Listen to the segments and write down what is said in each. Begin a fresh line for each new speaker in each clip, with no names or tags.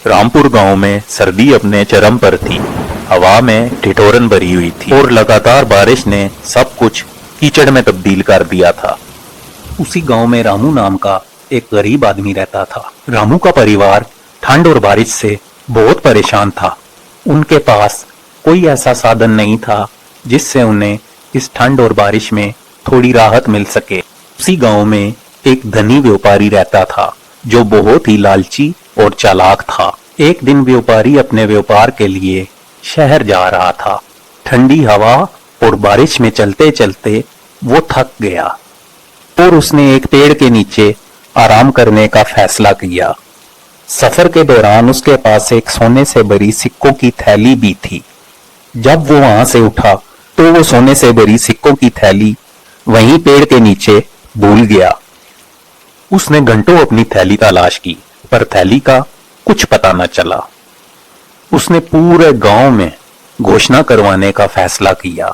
रामपुर गांव में सर्दी अपने चरम पर थी। हवा में ठिठुरन भरी हुई थी और लगातार बारिश ने सब कुछ कीचड़ में तब्दील कर दिया था। उसी गांव में रामू नाम का एक गरीब आदमी रहता था। रामू का परिवार ठंड और बारिश से बहुत परेशान था। उनके पास कोई ऐसा साधन नहीं था जिससे उन्हें इस ठंड और बारिश में थोड़ी राहत मिल सके। उसी गांव में एक धनी व्यापारी रहता था जो बहुत ही लालची और चालाक था। एक दिन व्यापारी अपने व्यापार के लिए शहर जा रहा था। ठंडी हवा और बारिश में चलते चलते वो थक गया और उसने एक पेड़ के नीचे आराम करने का फैसला किया। सफर के दौरान उसके पास एक सोने से भरी सिक्कों की थैली भी थी। जब वो वहां से उठा तो वो सोने से भरी सिक्कों की थैली वहीं पेड़ के नीचे भूल गया। उसने घंटों अपनी थैली तलाश की पर थैली का कुछ पता न चला। उसने पूरे गांव में घोषणा करवाने का फैसला किया।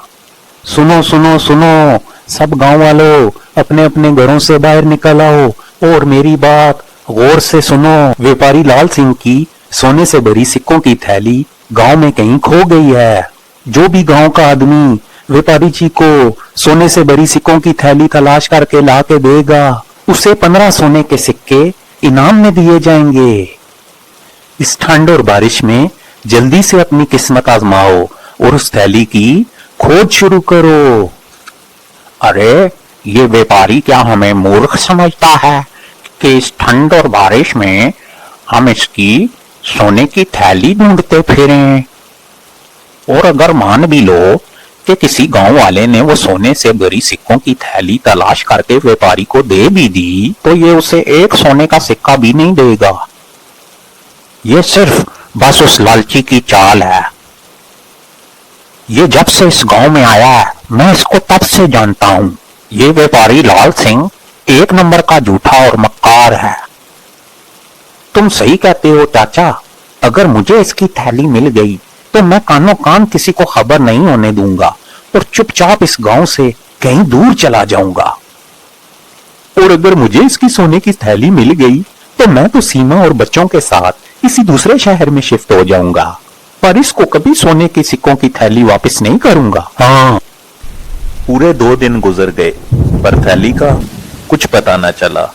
सुनो सुनो सुनो, सब गांव वालों अपने अपने घरों से बाहर निकल आओ और मेरी बात गौर से सुनो। व्यापारी लाल सिंह की सोने से भरी सिक्कों की थैली गांव में कहीं खो गई है। जो भी गांव का आदमी व्यापारी जी को सोने से भरी सिक्कों की थैली तलाश करके ला के देगा, उसे 15 सोने के सिक्के इनाम में दिए जाएंगे। इस ठंड और बारिश में जल्दी से अपनी किस्मत आजमाओ और उस थैली की खोज शुरू करो।
अरे, ये व्यापारी क्या हमें मूर्ख समझता है कि इस ठंड और बारिश में हम इसकी सोने की थैली ढूंढते फिरें? और अगर मान भी लो कि किसी गांव वाले ने वो सोने से भरी सिक्कों की थैली तलाश करके व्यापारी को दे भी दी तो ये उसे एक सोने का सिक्का भी नहीं देगा। ये सिर्फ बस उस लालची की चाल है। ये जब से इस गांव में आया है मैं इसको तब से जानता हूं। ये व्यापारी लाल सिंह एक नंबर का झूठा और मक्कार है।
तुम सही कहते हो चाचा। अगर मुझे इसकी थैली मिल गई तो मैं कानों कान किसी को खबर नहीं होने दूंगा और चुपचाप इस गांव से कहीं दूर चला जाऊंगा। और अगर मुझे इसकी सोने की थैली मिल गई तो मैं तो सीमा और बच्चों के साथ किसी दूसरे शहर में शिफ्ट हो जाऊंगा, पर इसको कभी सोने की सिक्कों की थैली वापस नहीं करूंगा। हाँ। पूरे 2 दिन गुजर गए पर थैली का कुछ पता न चला।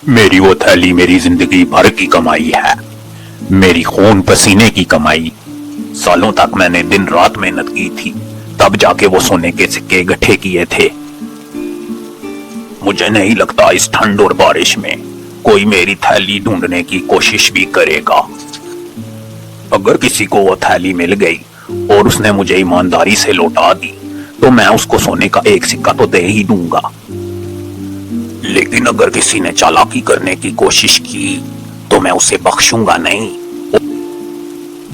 मेरी वो थैली मेरी जिंदगी भर की कमाई है, मेरी खून पसीने की कमाई। सालों तक मैंने दिन रात मेहनत की थी, तब जाके वो सोने के सिक्के इकट्ठे किए थे। मुझे नहीं लगता इस ठंड और बारिश में कोई मेरी थैली ढूंढने की कोशिश भी करेगा। अगर किसी को वो थैली मिल गई और उसने मुझे ईमानदारी से लौटा दी तो मैं उसको सोने का एक सिक्का तो दे ही दूंगा। लेकिन अगर किसी ने चालाकी करने की कोशिश की तो मैं उसे बख्शूंगा नहीं।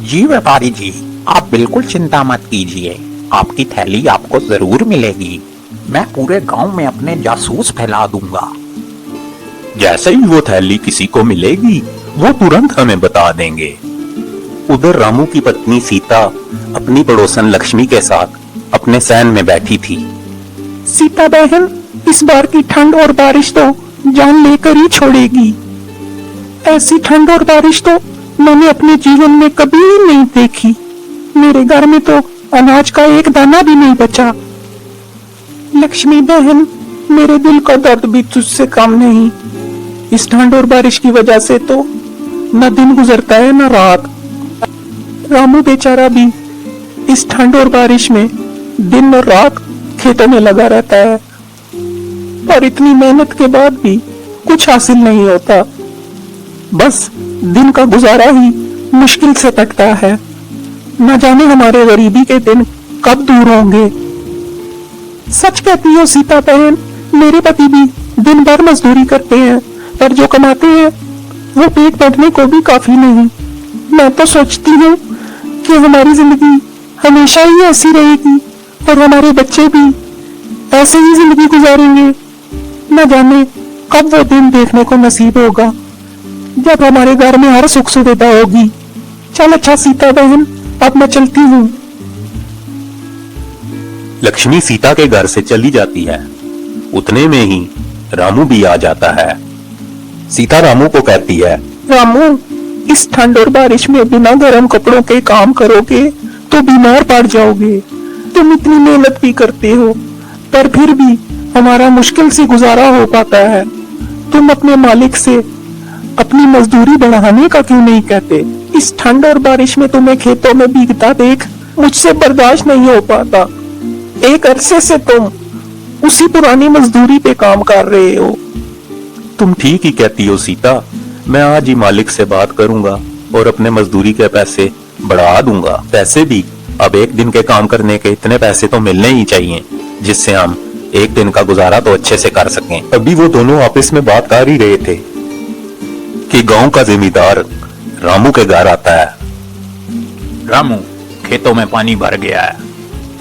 जी व्यापारी जी, आप बिल्कुल चिंता मत कीजिए, आपकी थैली आपको जरूर मिलेगी। मैं पूरे गांव में अपने जासूस फैला दूंगा।
जैसे ही वो थैली किसी को मिलेगी वो तुरंत हमें बता देंगे। उधर रामू की पत्नी सीता अपनी पड़ोसन लक्ष्मी के साथ अपने सैन में बैठी थी।
सीता बहन, इस बार की ठंड और बारिश तो जान लेकर ही छोड़ेगी। ऐसी ठंड और बारिश तो मैंने अपने जीवन में कभी नहीं देखी। मेरे घर में तो अनाज का एक दाना भी नहीं बचा। लक्ष्मी बहन, मेरे दिल का दर्द भी तुझसे कम नहीं। इस ठंड और बारिश की वजह से तो न दिन गुजरता है न रात। रामू बेचारा भी इस ठंड और बारिश में दिन और रात खेतों में लगा रहता है, पर इतनी मेहनत के बाद भी कुछ हासिल नहीं होता। बस दिन का गुजारा ही मुश्किल से कटता है। न जाने हमारे गरीबी के दिन कब दूर होंगे। सच कहती हो सीता बहन, मेरे पति भी दिन भर मजदूरी करते हैं, पर जो कमाते हैं वो पेट भरने को भी काफी नहीं। मैं तो सोचती हूँ कि हमारी जिंदगी हमेशा ही ऐसी रहेगी और हमारे बच्चे भी ऐसे ही जिंदगी गुजारेंगे। न जाने कब वो दिन देखने को नसीब होगा जब हमारे घर में हर सुख सुविधा होगी। चल अच्छा सीता बहन, अब मैं चलती हूँ।
लक्ष्मी सीता के घर से चली जाती है। उतने में ही रामू भी आ जाता है। सीता रामू को कहती है,
रामू, इस ठंड और बारिश में बिना गर्म कपड़ों के काम करोगे तो बीमार पड़ जाओगे। तुम इतनी मेहनत भी करते हो पर फिर भी हमारा मुश्किल से गुजारा हो पाता है। तुम अपने मालिक से अपनी मजदूरी बढ़ाने का क्यों नहीं कहते? इस ठंड और बारिश में तुम्हें खेतों में भीगता देख मुझसे बर्दाश्त नहीं हो पाता। एक अरसे से तुम उसी पुरानी मजदूरी पे काम कर रहे हो।
तुम ठीक ही कहती हो सीता। मैं आज ही मालिक से बात करूंगा और अपने मजदूरी के पैसे बढ़ा दूंगा। पैसे भी अब एक दिन के काम करने के इतने पैसे तो मिलने ही चाहिए जिससे हम एक दिन का गुजारा तो अच्छे से कर सकें। अभी वो दोनों आपस में बात कर ही रहे थे कि गांव का जिम्मेदार रामू के घर आता है।
रामू, खेतों में पानी भर गया है।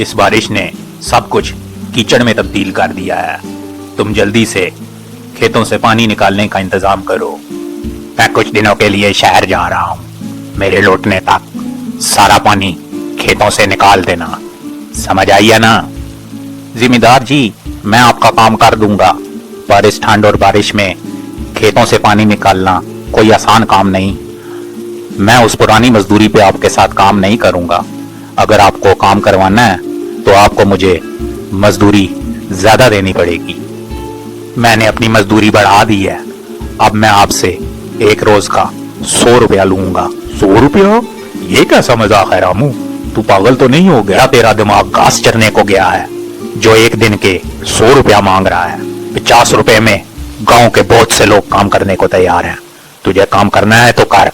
इस बारिश ने सब कुछ कीचड़ में तब्दील कर दिया है। तुम जल्दी से खेतों से पानी निकालने का इंतजाम करो। मैं कुछ दिनों के लिए शहर जा रहा हूँ। मेरे लौटने तक सारा पानी खेतों से निकाल देना। समझ आइए ना? जिम्मेदार जी, मैं आपका काम कर दूंगा, पर इस ठंड और बारिश में खेतों से पानी निकालना कोई आसान काम नहीं। मैं उस पुरानी मजदूरी पे आपके साथ काम नहीं करूंगा। अगर आपको काम करवाना है तो आपको मुझे मजदूरी ज्यादा देनी पड़ेगी। मैंने अपनी मजदूरी बढ़ा दी है। अब मैं आपसे एक रोज का 100 रुपया लूंगा।
100 रुपया?
ये कैसा मजाक है रामू? तू पागल तो नहीं हो गया? तेरा दिमाग घास चरने को गया है जो एक दिन के 100 रुपया मांग रहा है। 50 रुपए में गांव के बहुत से लोग काम करने को तैयार हैं। तुझे काम करना है तो कर,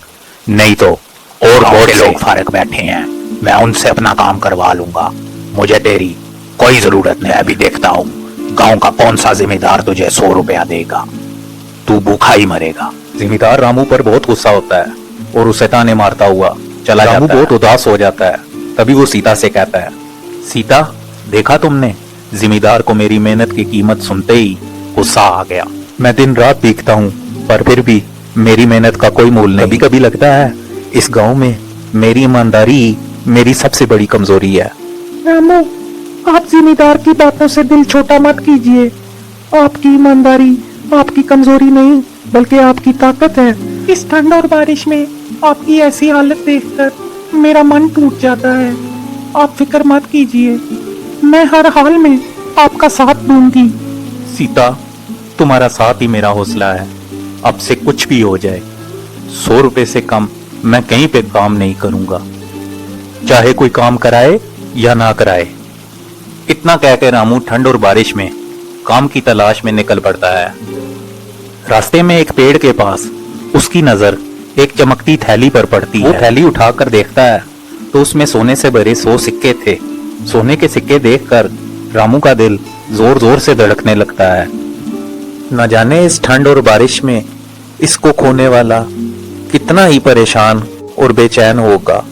नहीं तो और बहुत से लोग फारग बैठे हैं, मैं उनसे अपना काम करवा लूंगा। मुझे तेरी कोई जरूरत नहीं। अभी देखता हूँ गांव का कौन सा जिम्मेदार तुझे 100 रुपया देगा। तू भूखा ही मरेगा।
जिम्मेदार रामू पर बहुत गुस्सा होता है और उसे ताने मारता हुआ चला जाता है। रामू बहुत उदास हो जाता है। तभी वो सीता से कहता है, सीता, देखा तुमने? जिम्मेदार को मेरी मेहनत की कीमत सुनते ही गुस्सा आ गया। मैं दिन रात भीगता हूँ पर फिर भी मेरी मेहनत का कोई मूल नहीं। कभी कभी लगता है इस गांव में मेरी ईमानदारी ही मेरी सबसे बड़ी कमजोरी है।
रामू, आप जिम्मेदार की बातों से दिल छोटा मत कीजिए। आपकी ईमानदारी आपकी कमजोरी नहीं बल्कि आपकी ताकत है। इस ठंड और बारिश में आपकी ऐसी हालत देखकर मेरा मन टूट जाता है। आप फिक्र मत कीजिए, मैं हर हाल में आपका साथ दूंगी।
सीता, तुम्हारा साथ ही मेरा हौसला है। अब से कुछ भी हो जाए 100 रुपए से कम मैं कहीं पे काम नहीं करूंगा, चाहे कोई काम कराए या ना कराए। इतना कहकर रामू ठंड और बारिश में काम की तलाश में निकल पड़ता है। रास्ते में एक पेड़ के पास उसकी नजर एक चमकती थैली पर पड़ती है। वो थैली उठाकर देखता है तो उसमें सोने से भरे 100 सिक्के थे। सोने के सिक्के देखकर रामू का दिल जोर जोर से धड़कने लगता है। न जाने इस ठंड और बारिश में इसको खोने वाला कितना ही परेशान और बेचैन होगा।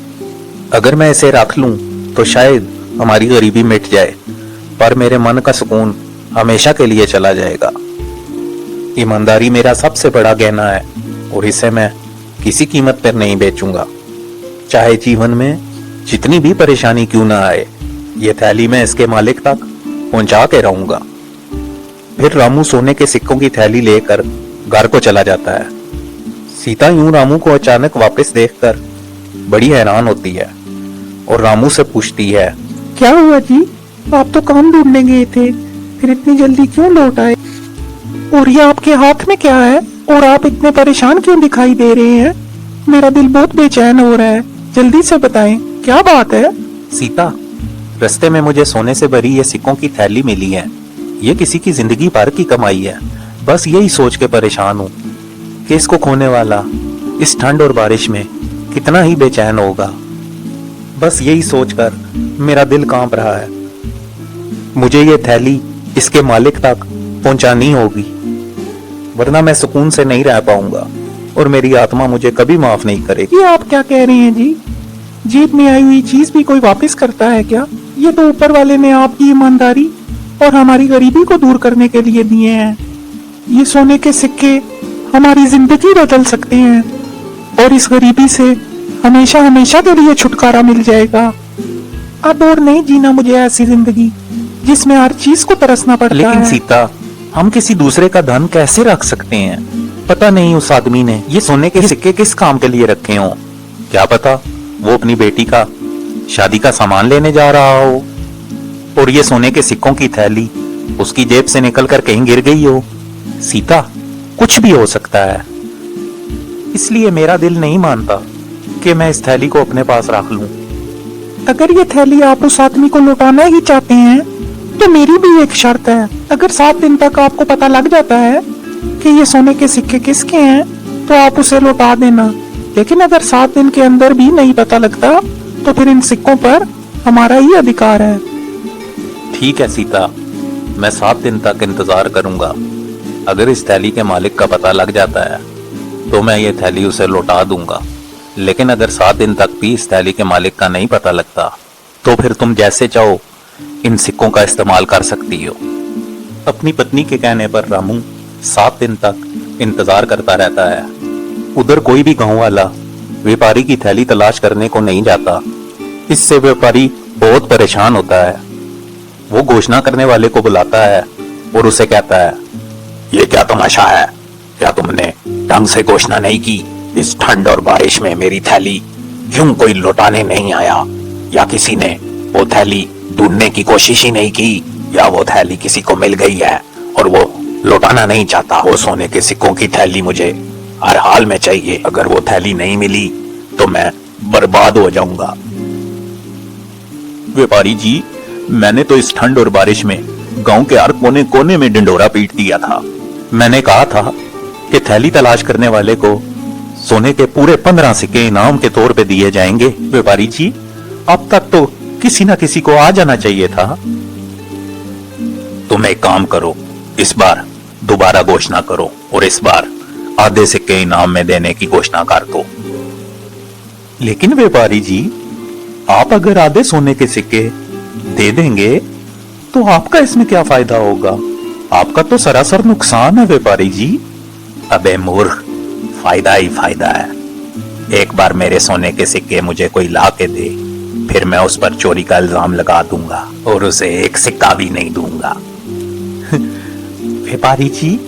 अगर मैं इसे रख लूं तो शायद हमारी गरीबी मिट जाए, पर मेरे मन का सुकून हमेशा के लिए चला जाएगा। ईमानदारी मेरा सबसे बड़ा गहना है और इसे मैं किसी कीमत पर नहीं बेचूंगा, चाहे जीवन में जितनी भी परेशानी क्यों ना आए। ये थैली मैं इसके मालिक तक पहुंचा के रहूंगा। फिर रामू सोने के सिक्कों की थैली लेकर घर को चला जाता है। सीता यूं रामू को अचानक वापस देखकर बड़ी हैरान होती है और रामू से पूछती है,
क्या हुआ जी? आप तो काम ढूंढने गए थे, फिर इतनी जल्दी क्यों लौट आए? और ये आपके हाथ में क्या है? और आप इतने परेशान क्यों दिखाई दे रहे हैं? मेरा दिल बहुत बेचैन हो रहा है, जल्दी से बताएं, क्या बात है?
सीता, रास्ते में मुझे सोने से भरी ये सिक्कों की थैली मिली है। ये किसी की जिंदगी भर की कमाई है। बस यही सोच के परेशान हूँ कि इसको खोने वाला इस ठंड और बारिश में कितना ही बेचैन होगा। बस यही सोचकर मेरा दिल कांप रहा है। मुझे ये थैली इसके मालिक तक पहुंचानी होगी, वरना मैं सुकून से नहीं रह पाऊंगा और मेरी आत्मा मुझे कभी माफ नहीं करेगी।
ये आप क्या कह रहे हैं जी? जेब में आई हुई चीज भी कोई वापस करता है क्या? ये तो ऊपर वाले ने आपकी ईमानदारी और हमारी गरीबी को दूर करने के लिए दिए हैं। ये सोने के सिक्के हमारी जिंदगी बदल सकते हैं और इस गरीबी से हमेशा हमेशा के लिए छुटकारा मिल जाएगा। अब और नहीं जीना मुझे ऐसी जिंदगी जिसमें हर चीज को तरसना पड़ता है।
लेकिन सीता, हम किसी दूसरे का धन कैसे रख सकते हैं? पता नहीं उस आदमी ने ये सोने के सिक्के किस काम के लिए रखे हों। क्या पता वो अपनी बेटी का शादी का सामान लेने जा रहा हो और ये सोने के सिक्कों की थैली उसकी जेब से निकलकर कहीं गिर गई हो। सीता, कुछ भी हो सकता है, इसलिए मेरा दिल नहीं मानता कि मैं इस थैली को अपने पास रख लूं।
अगर ये थैली आप उस आदमी को लौटाना ही चाहते हैं तो मेरी भी एक शर्त है। अगर 7 दिन तक आपको पता लग जाता है कि ये सोने के सिक्के किसके हैं तो आप उसे लौटा देना। लेकिन अगर 7 दिन के अंदर भी नहीं पता लगता तो फिर इन सिक्कों पर हमारा ही अधिकार है।
ठीक है सीता, मैं 7 दिन तक इंतजार करूंगा। अगर इस थैली के मालिक का पता लग जाता है तो मैं ये थैली उसे लौटा दूंगा। लेकिन अगर 7 दिन तक भी इस थैली के मालिक का नहीं पता लगता तो फिर तुम जैसे चाहो इन सिक्कों का इस्तेमाल कर सकती हो। अपनी पत्नी के कहने पर रामू 7 दिन तक इंतजार करता रहता है। उधर कोई भी गांव वाला व्यापारी की थैली तलाश करने को नहीं जाता। इससे व्यापारी बहुत परेशान होता है। वो घोषणा करने वाले को बुलाता है और उसे कहता है,
ये क्या तमाशा है? क्या तुमने ढंग से घोषणा नहीं की? इस ठंड और बारिश में मेरी थैली क्यों कोई लौटाने नहीं आया? या किसी ने वो थैली ढूंढने की कोशिश ही नहीं की? या वो थैली किसी को मिल गई है और वो लौटाना नहीं चाहता? वो सोने के सिक्कों की थैली मुझे हर हाल में चाहिए। अगर वो थैली नहीं मिली तो मैं बर्बाद हो जाऊंगा।
व्यापारी जी, मैंने तो इस ठंड और बारिश में गांव के हर कोने कोने में डिंडोरा पीट दिया था। मैंने कहा था कि थैली तलाश करने वाले को सोने के पूरे 15 सिक्के इनाम के तौर पे दिए जाएंगे। व्यापारी जी, अब तक तो किसी ना किसी को आ जाना चाहिए था।
तुम एक काम करो, इस बार दोबारा घोषणा करो और इस बार आधे सिक्के इनाम में देने की घोषणा कर दो।
लेकिन व्यापारी जी, आप अगर आधे सोने के सिक्के दे देंगे तो आपका इसमें क्या फायदा होगा? आपका तो सरासर नुकसान है व्यापारी जी।
अबे मूर्ख, फायदा ही फायदा है। एक बार मेरे सोने के सिक्के मुझे कोई ला के दे, फिर मैं उस पर चोरी का इल्जाम लगा दूंगा और उसे एक सिक्का भी नहीं दूंगा।
व्यापारी जी,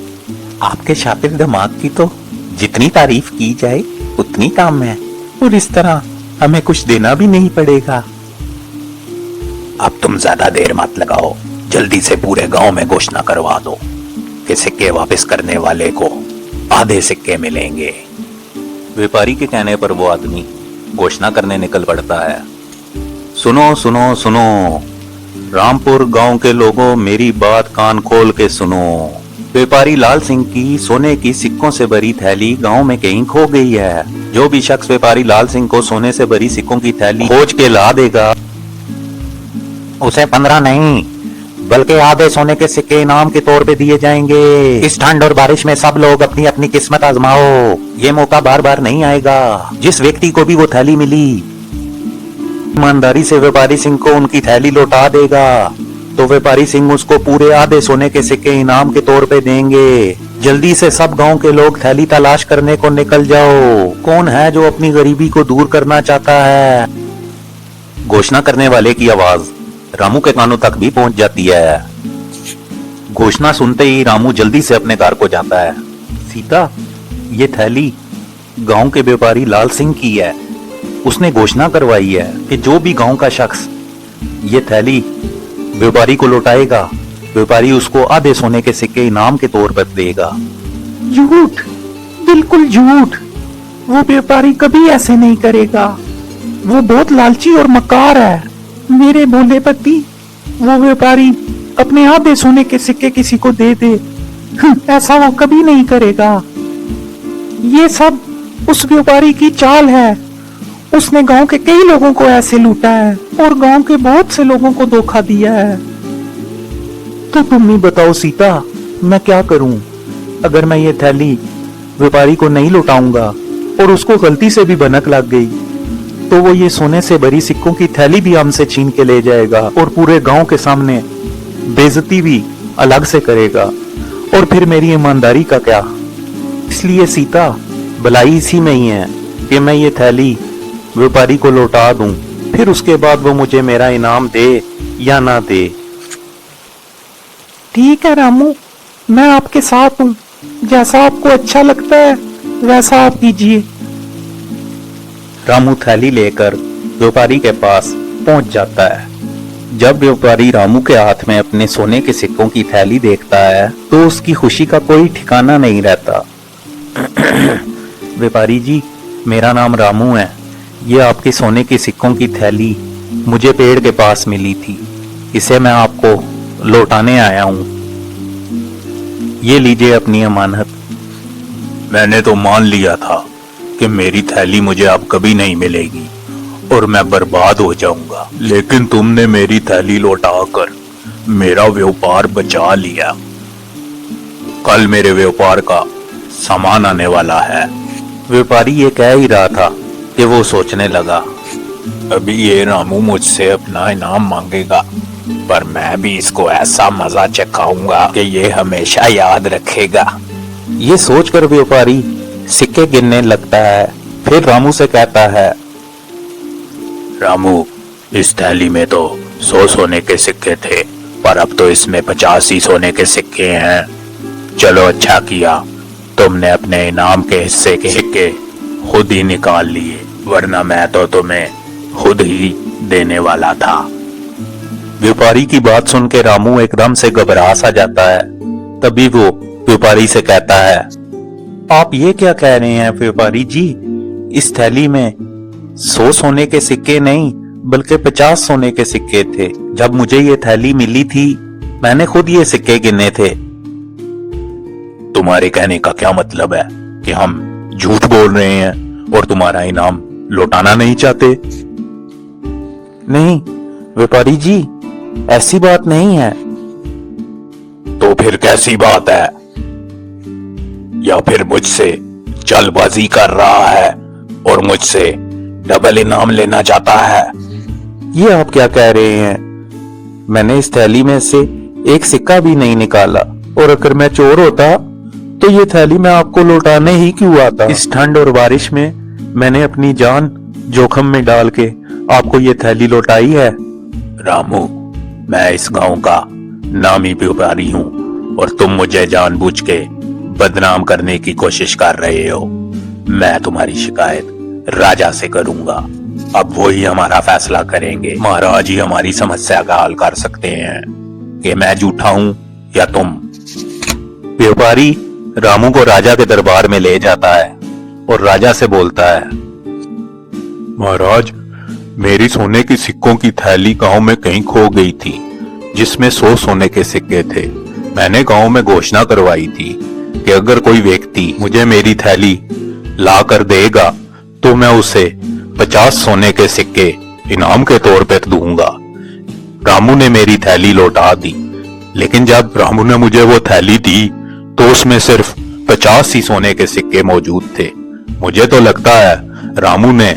आपके शातिर दिमाग की तो जितनी तारीफ की जाए उतनी कम है और इस तरह हमें कुछ देना भी नहीं पड़ेगा।
अब तुम ज्यादा देर मत लगाओ, जल्दी से पूरे गांव में घोषणा करवा दो कि सिक्के वापस करने वाले को आधे सिक्के मिलेंगे।
व्यापारी के कहने पर वो आदमी घोषणा करने निकल पड़ता है। सुनो सुनो सुनो, रामपुर गांव के लोगों, मेरी बात कान खोल के सुनो। व्यापारी लाल सिंह की सोने की सिक्कों से भरी थैली गांव में कहीं खो गई है। जो भी शख्स व्यापारी लाल सिंह को सोने से भरी सिक्कों की थैली खोज के ला देगा, उसे 15 नहीं बल्कि आधे सोने के सिक्के इनाम के तौर पे दिए जाएंगे। इस ठंड और बारिश में सब लोग अपनी अपनी किस्मत आजमाओ, ये मौका बार बार नहीं आएगा। जिस व्यक्ति को भी वो थैली मिली, ईमानदारी से व्यापारी सिंह को उनकी थैली लौटा देगा तो व्यापारी सिंह उसको पूरे आधे सोने के सिक्के इनाम के तौर पे देंगे। जल्दी से सब गांव के लोग थैली तलाश करने को निकल जाओ। कौन है जो अपनी गरीबी को दूर करना चाहता है? घोषणा करने वाले की आवाज रामू के कानों तक भी पहुंच जाती है। घोषणा सुनते ही रामू जल्दी से अपने घर को जाता है। सीता, ये थैली गांव के व्यापारी लाल सिंह की है। उसने घोषणा करवाई है कि जो भी गांव का शख्स ये थैली व्यापारी को लौटाएगा, व्यापारी उसको आधे सोने के सिक्के इनाम के तौर पर देगा।
झूठ, बिल्कुल झूठ। वो व्यापारी कभी ऐसे नहीं करेगा। वो बहुत लालची और मक्कार है। मेरे भोले पति, वो व्यापारी अपने आधे सोने के सिक्के किसी को दे दे, ऐसा वो कभी नहीं करेगा। ये सब उस व्यापारी की चाल है। उसने गांव के कई लोगों को ऐसे लूटा है और गांव के बहुत से लोगों को धोखा दिया है।
तो तुम ही बताओ सीता, मैं क्या करूं? अगर मैं ये थैली व्यापारी को नहीं लौटाऊंगा और उसको गलती से भी भनक लग गई तो वो ये सोने से भरी सिक्कों की थैली भी हमसे छीन के ले जाएगा और पूरे गांव के सामने बेइज्जती भी अलग से करेगा। और फिर मेरी ईमानदारी का क्या? इसलिए सीता, भलाई इसी में ही है कि मैं ये थैली व्यापारी को लौटा दूं, फिर उसके बाद वो मुझे मेरा इनाम दे या ना दे।
ठीक है रामू, मैं आपके साथ हूँ। जैसा आपको अच्छा लगता है वैसा आप कीजिए।
रामू थैली लेकर व्यापारी के पास पहुंच जाता है। जब व्यापारी रामू के हाथ में अपने सोने के सिक्कों की थैली देखता है तो उसकी खुशी का कोई ठिकाना नहीं रहता। व्यापारी जी, मेरा नाम रामू है। ये आपके सोने के सिक्कों की थैली मुझे पेड़ के पास मिली थी। इसे मैं आपको लौटाने आया हूं। ये लीजिए अपनी अमानत।
मैंने तो मान लिया था कि मेरी थैली मुझे अब कभी नहीं मिलेगी और मैं बर्बाद हो जाऊंगा, लेकिन तुमने मेरी थैली लौटाकर मेरा व्यापार बचा लिया। कल मेरे व्यापार का सामान आने वाला है।
व्यापारी ये कह ही रहा था कि वो सोचने लगा,
अभी ये रामू मुझसे अपना इनाम मांगेगा, पर मैं भी इसको ऐसा मजा चखाऊंगा कि ये हमेशा याद रखेगा।
ये सोचकर व्यापारी सिक्के गिनने लगता है। फिर रामू से कहता है,
रामू, इस थैली में तो 100 सोने के सिक्के थे, पर अब तो इसमें 50 ही सोने के सिक्के हैं। चलो, अच्छा किया तुमने अपने इनाम के हिस्से के सिक्के खुद ही निकाल लिए, वरना मैं तो तुम्हें खुद ही देने वाला था।
व्यापारी की बात सुन के रामू एकदम से घबरा सा जाता है। तभी वो व्यापारी से कहता है, आप ये क्या कह रहे हैं व्यापारी जी? इस थैली में 100 सोने के सिक्के नहीं बल्कि 50 सोने के सिक्के थे। जब मुझे ये थैली मिली थी मैंने खुद ये सिक्के गिने थे।
तुम्हारे कहने का क्या मतलब है कि हम झूठ बोल रहे हैं और तुम्हारा इनाम लौटाना नहीं चाहते?
नहीं व्यापारी जी, ऐसी बात नहीं है।
तो फिर कैसी बात है? या फिर मुझसे चालबाजी कर रहा है और मुझसे डबल इनाम लेना चाहता है?
ये आप क्या कह रहे हैं? मैंने इस थैली में से एक सिक्का भी नहीं निकाला, और अगर मैं चोर होता तो ये थैली मैं आपको लौटाने ही क्यों आता? इस ठंड और बारिश में मैंने अपनी जान जोखम में डाल के आपको ये थैली लौटाई है।
रामू, मैं इस गांव का नामी व्यापारी हूं और तुम मुझे जानबूझ के बदनाम करने की कोशिश कर रहे हो। मैं तुम्हारी शिकायत राजा से करूंगा। अब वो ही हमारा फैसला करेंगे। महाराज ही हमारी समस्या का हल कर सकते हैं कि मैं झूठा हूं या तुम।
व्यापारी रामू को राजा के दरबार में ले जाता है और राजा से बोलता है,
महाराज, मेरी सोने की सिक्कों की थैली गांव में कहीं खो गई थी, जिसमें 100 सोने के सिक्के थे। मैंने गांव में घोषणा करवाई थी कि अगर कोई व्यक्ति मुझे मेरी थैली ला कर देगा तो मैं उसे 50 सोने के सिक्के इनाम के तौर पर दूंगा। रामू ने मेरी थैली लौटा दी, लेकिन जब रामू ने मुझे वो थैली दी तो उसमें सिर्फ 50 ही सोने के सिक्के मौजूद थे। मुझे तो लगता है रामू ने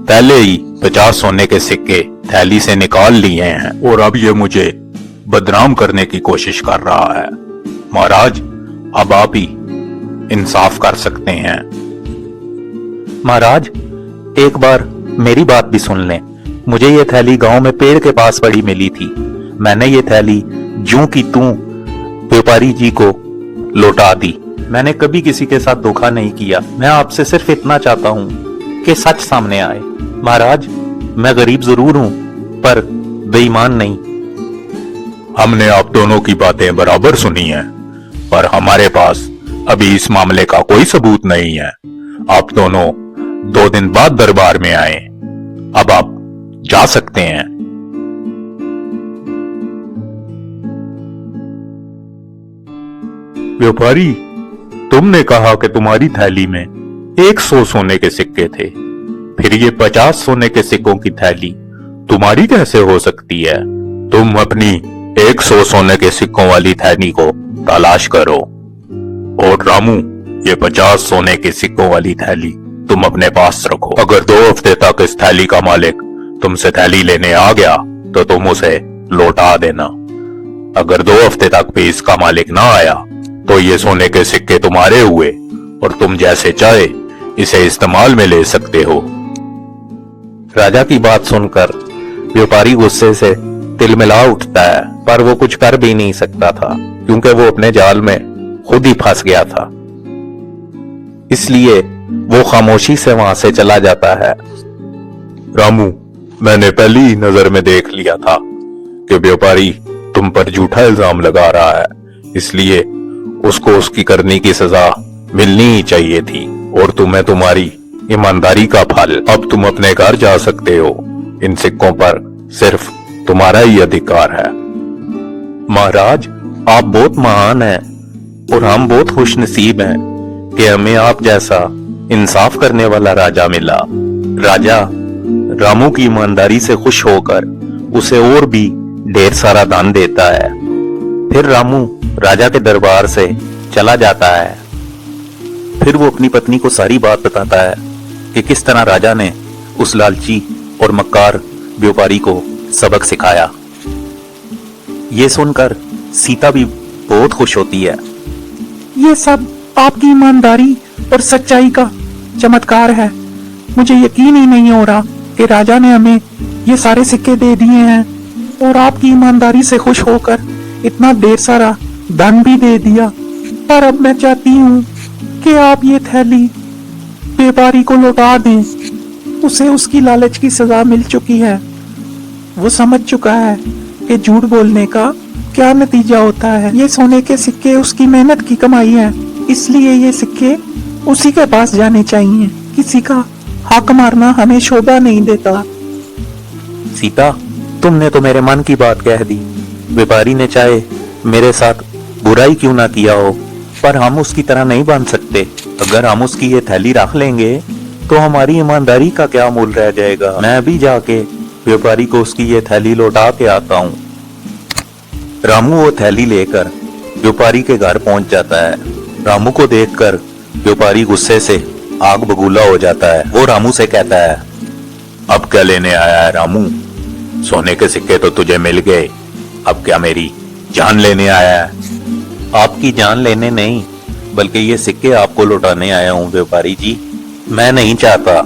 पहले ही 50 सोने के सिक्के थैली से निकाल लिए हैं और अब ये मुझे बदनाम करने की कोशिश कर रहा है। महाराज, अब आप ही इंसाफ कर सकते हैं।
महाराज, एक बार मेरी बात भी सुन लें। मुझे ये थैली गांव में पेड़ के पास पड़ी मिली थी। मैंने ये थैली ज्यों की त्यों व्यापारी जी को लौटा दी। मैंने कभी किसी के साथ धोखा नहीं किया। मैं आपसे सिर्फ इतना चाहता हूं कि सच सामने आए। महाराज, मैं गरीब जरूर हूं पर बेईमान नहीं।
हमने आप दोनों की बातें बराबर सुनी हैं, पर हमारे पास अभी इस मामले का कोई सबूत नहीं है। आप दोनों 2 दिन बाद दरबार में आए। अब आप जा सकते हैं। व्यापारी, तुमने कहा कि तुम्हारी थैली में 100 सोने के सिक्के थे, फिर ये 50 सोने के सिक्कों की थैली तुम्हारी कैसे हो सकती है? तुम अपनी 100 सोने के सिक्कों वाली थैली को तलाश करो और रामू, ये 50 सोने के सिक्कों वाली थैली तुम अपने पास रखो। अगर 2 हफ्ते तक इस थैली का मालिक तुमसे थैली लेने आ गया तो तुम उसे लौटा देना। अगर 2 हफ्ते तक भी इसका मालिक ना आया तो ये सोने के सिक्के तुम्हारे हुए और तुम जैसे चाहे इसे इस्तेमाल में ले सकते हो।
राजा की बात सुनकर व्यापारी गुस्से से तिलमिला उठता है, पर वो कुछ कर भी नहीं सकता था क्योंकि वो अपने जाल में खुद ही फंस गया था। इसलिए वो खामोशी से वहां से चला जाता है।
रामू, मैंने पहली नजर में देख लिया था कि व्यापारी तुम पर झूठा इल्जाम लगा रहा है, इसलिए उसको उसकी करनी की सजा मिलनी ही चाहिए थी और तुम्हें तुम्हारी ईमानदारी का फल। अब तुम अपने घर जा सकते हो। इन सिक्कों पर सिर्फ तुम्हारा ही अधिकार है।
महाराज, आप बहुत महान हैं और हम बहुत खुशनसीब हैं कि हमें आप जैसा इंसाफ करने वाला राजा मिला। राजा रामू की ईमानदारी से खुश होकर उसे और भी ढेर सारा दान देता है। फिर रामू राजा के दरबार से चला जाता है। फिर वो अपनी पत्नी को सारी बात बताता है कि किस तरह राजा ने उस लालची और मक्कार व्यापारी को सबक सिखाया। ये सुनकर सीता भी बहुत खुश होती है।
ये सब आपकी ईमानदारी और सच्चाई का चमत्कार है। मुझे यकीन ही नहीं हो रहा कि राजा ने हमें ये सारे सिक्के दे दिए हैं और आपकी ईमानदारी से खुश होकर इतना ढेर सारा धन भी दे दिया। पर अब मैं चाहती हूँ कि आप ये थैली व्यापारी को लौटा दें। उसे उसकी लालच की सजा मिल चुकी है। वो समझ चुका है कि झूठ बोलने का क्या नतीजा होता है। ये सोने के सिक्के उसकी मेहनत की कमाई है, इसलिए ये सिक्के उसी के पास जाने चाहिए। किसी का हक मारना हमें शोभा नहीं देता।
सीता, तुमने तो मेरे मन की बात कह दी। व्यापारी ने चाहे मेरे साथ बुराई क्यों ना किया हो, पर हम उसकी तरह नहीं बन सकते। अगर हम उसकी ये थैली रख लेंगे तो हमारी ईमानदारी का क्या मूल रह जाएगा। मैं अभी जाके व्यापारी को उसकी ये थैली लौटा के आता हूँ। रामू वो थैली लेकर व्यापारी के घर पहुंच जाता है। रामू को देखकर व्यापारी गुस्से से आग बबूला हो जाता है। वो रामू से कहता है,
अब क्या लेने आया है रामू? सोने के सिक्के तो तुझे मिल गए, अब क्या मेरी जान लेने आया है?
आपकी जान लेने नहीं, बल्कि ये सिक्के आपको लौटाने आया हूँ व्यापारी जी। मैं नहीं चाहता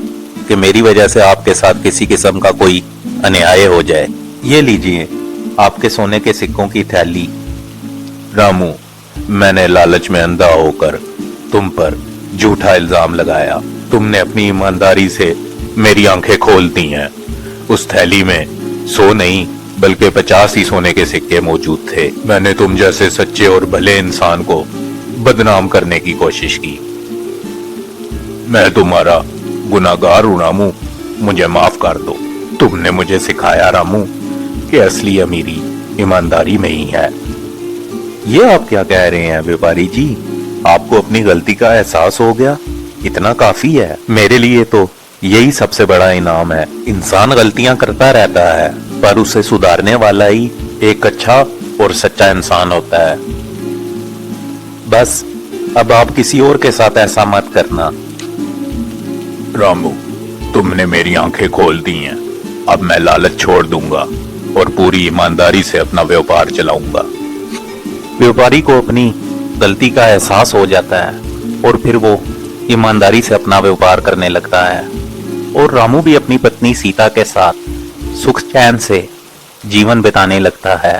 कि मेरी वजह से आपके साथ किसी किस्म का कोई अन्याय हो जाए। ये लीजिए आपके सोने के सिक्कों की थैली।
रामू, मैंने लालच में अंधा होकर तुम पर झूठा इल्जाम लगाया। तुमने अपनी ईमानदारी से मेरी आंखें खोल दी हैं। उस थैली में 100 नहीं बल्कि 50 ही सोने के सिक्के मौजूद थे। मैंने तुम जैसे सच्चे और भले इंसान को बदनाम करने की कोशिश की। मैं तुम्हारा गुनाहगार हूं रामू, मुझे माफ कर दो। तुमने मुझे सिखाया रामू कि असली अमीरी ईमानदारी में ही है।
ये आप क्या कह रहे हैं व्यापारी जी? आपको अपनी गलती का एहसास हो गया, इतना काफी है। मेरे लिए तो यही सबसे बड़ा इनाम है। इंसान गलतियां करता रहता है, पर उसे सुधारने वाला ही एक अच्छा और सच्चा इंसान होता है। बस अब आप किसी और के साथ ऐसा मत करना।
रामू, तुमने मेरी आंखें खोल दी हैं। अब मैं लालच छोड़ दूंगा और पूरी ईमानदारी से अपना व्यापार चलाऊंगा।
व्यापारी को अपनी गलती का एहसास हो जाता है और फिर वो ईमानदारी से अपना व्यापार करने लगता है। और रामू भी अपनी पत्नी सीता के साथ सुख चैन से जीवन बिताने लगता है।